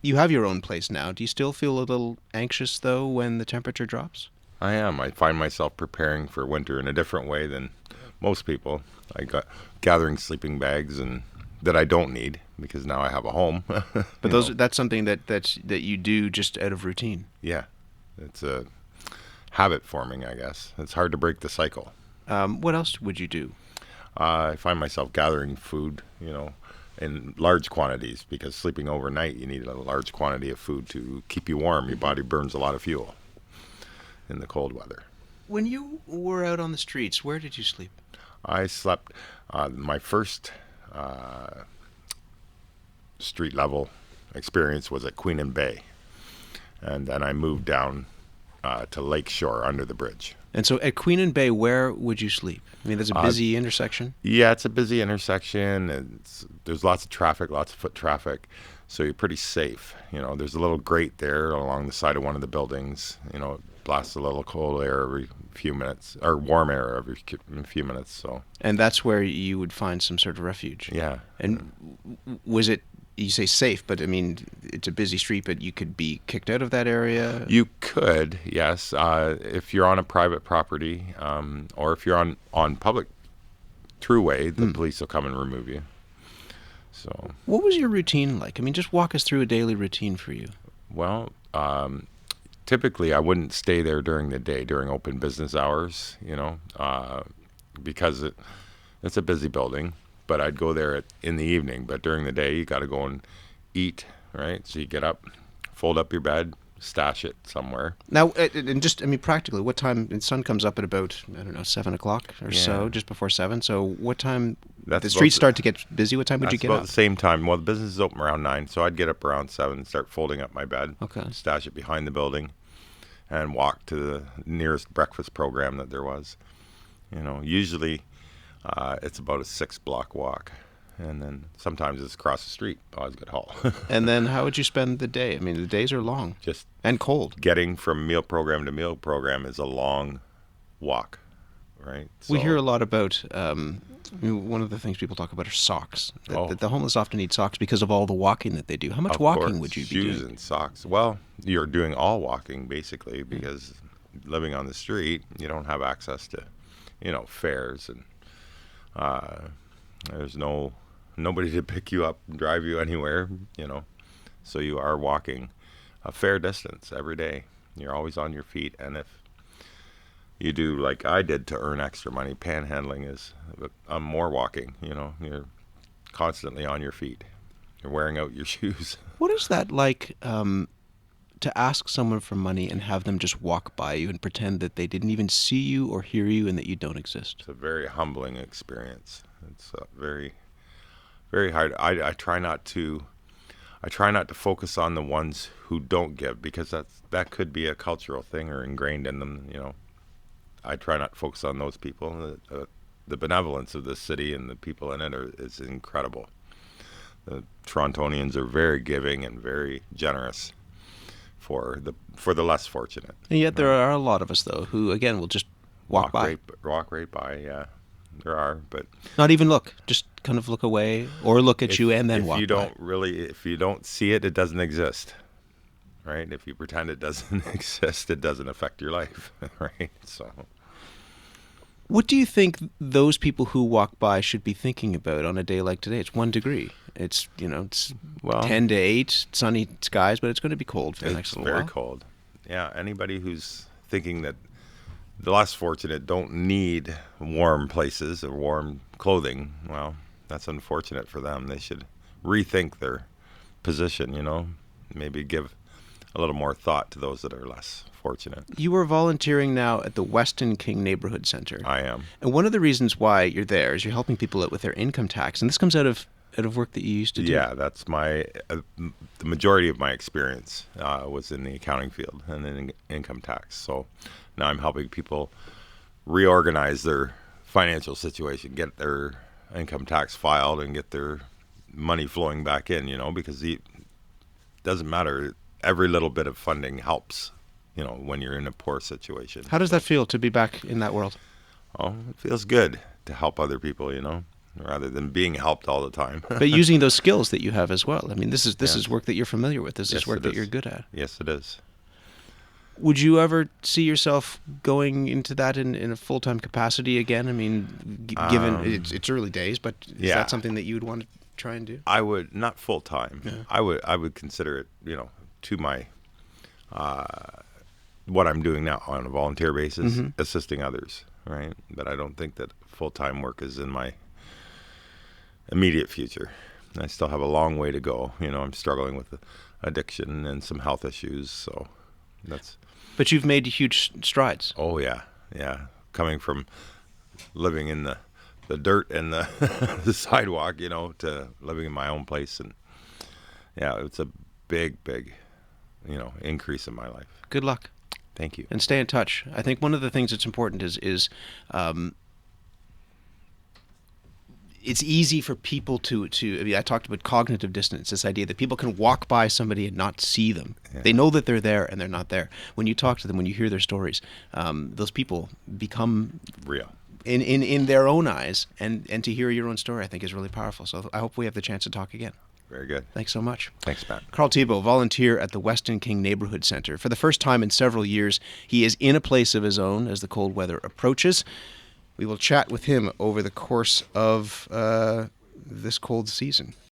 You have your own place now. Do you still feel a little anxious, though, when the temperature drops? I am. I find myself preparing for winter in a different way than most people. I got gathering sleeping bags and that I don't need because now I have a home. But that's something that you do just out of routine. Yeah, it's a habit forming, I guess. It's hard to break the cycle. What else would you do? I find myself gathering food, in large quantities because sleeping overnight, you need a large quantity of food to keep you warm. Your body burns a lot of fuel in the cold weather. When you were out on the streets, where did you sleep? I slept, my first street level experience was at Queen and Bay. And then I moved down to Lakeshore under the bridge. And so at Queen and Bay, where would you sleep? I mean, there's a busy intersection. Yeah, it's a busy intersection. There's lots of traffic, lots of foot traffic. So you're pretty safe. There's a little grate there along the side of one of the buildings. It blasts a little cold air every few minutes, or warm air every few minutes. So. And that's where you would find some sort of refuge. Yeah. And was it? You say safe, but I mean, it's a busy street, but you could be kicked out of that area? You could, yes. If you're on a private property, or if you're on public throughway, the police will come and remove you. So. What was your routine like? I mean, just walk us through a daily routine for you. Well, typically I wouldn't stay there during the day, during open business hours, because it's a busy building. But I'd go there in the evening. But during the day, you got to go and eat, right? So you get up, fold up your bed, stash it somewhere. Now, and just, I mean, practically, what time? The sun comes up at about, 7 o'clock or so, just before 7. So what time? The streets start to get busy. What time would you get up? About the same time. Well, the business is open around 9, so I'd get up around 7, start folding up my bed, stash it behind the building, and walk to the nearest breakfast program that there was. Usually. It's about a 6-block walk, and then sometimes it's across the street. Always good haul. And then how would you spend the day? I mean, the days are long and cold. Getting from meal program to meal program is a long walk, right? So, we hear a lot about, one of the things people talk about are socks. That the homeless often need socks because of all the walking that they do. How much walking would you be doing? Shoes and socks. Well, you're doing all walking, basically, because living on the street, you don't have access to, fares and there's nobody to pick you up and drive you anywhere, so you are walking a fair distance every day. You're always on your feet, and if you do like I did to earn extra money, panhandling is more walking. You're constantly on your feet. You're wearing out your shoes. What is that like to ask someone for money and have them just walk by you and pretend that they didn't even see you or hear you and that you don't exist? It's a very humbling experience. It's very, very hard. I try not to focus on the ones who don't give, because that could be a cultural thing or ingrained in them. I try not to focus on those people. The benevolence of this city and the people in it is incredible. The Torontonians are very giving and very generous for the less fortunate. And yet there are a lot of us, though, who, again, will just walk by. Walk right by, yeah. There are, but... Not even look. Just kind of look away or look at you and then walk by. If you don't see it, it doesn't exist, right? If you pretend it doesn't exist, it doesn't affect your life, right? So... What do you think those people who walk by should be thinking about on a day like today? It's 1 degree. It's 10 to 8, sunny skies, but it's going to be cold for the next little while. It's very cold. Yeah, anybody who's thinking that the less fortunate don't need warm places or warm clothing, well, that's unfortunate for them. They should rethink their position, maybe give a little more thought to those that are less fortunate. You are volunteering now at the Weston King Neighborhood Center. I am. And one of the reasons why you're there is you're helping people out with their income tax. And this comes out of work that you used to do. Yeah, that's the majority of my experience was in the accounting field and in income tax. So now I'm helping people reorganize their financial situation, get their income tax filed and get their money flowing back in, because it doesn't matter. Every little bit of funding helps, when you're in a poor situation. How does that feel to be back in that world? Oh, it feels good to help other people, rather than being helped all the time. But using those skills that you have as well. I mean, this is Yes. work that you're familiar with. This is Yes, work it that is. you're good at. Yes, it is. Would you ever see yourself going into that in a full-time capacity again? I mean, given it's early days, but is Yeah. that something that you would want to try and do? I would not full time. Yeah. I would consider it, to my what I'm doing now on a volunteer basis, assisting others, right? But I don't think that full time work is in my immediate future. I still have a long way to go. I'm struggling with addiction and some health issues, so that's. But you've made huge strides. Oh yeah, coming from living in the dirt and the the sidewalk, to living in my own place, and it's a big, increase in my life. Good luck. Thank you. And stay in touch. I think one of the things that's important is it's easy for people to I mean, I talked about cognitive dissonance, this idea that people can walk by somebody and not see them. Yeah. They know that they're there and they're not there. When you talk to them, when you hear their stories, those people become Real. in their own eyes, and to hear your own story, I think, is really powerful. So I hope we have the chance to talk again. Very good. Thanks so much. Thanks, Matt. Carl Tebo, volunteer at the Weston King Neighborhood Center. For the first time in several years, he is in a place of his own as the cold weather approaches. We will chat with him over the course of this cold season.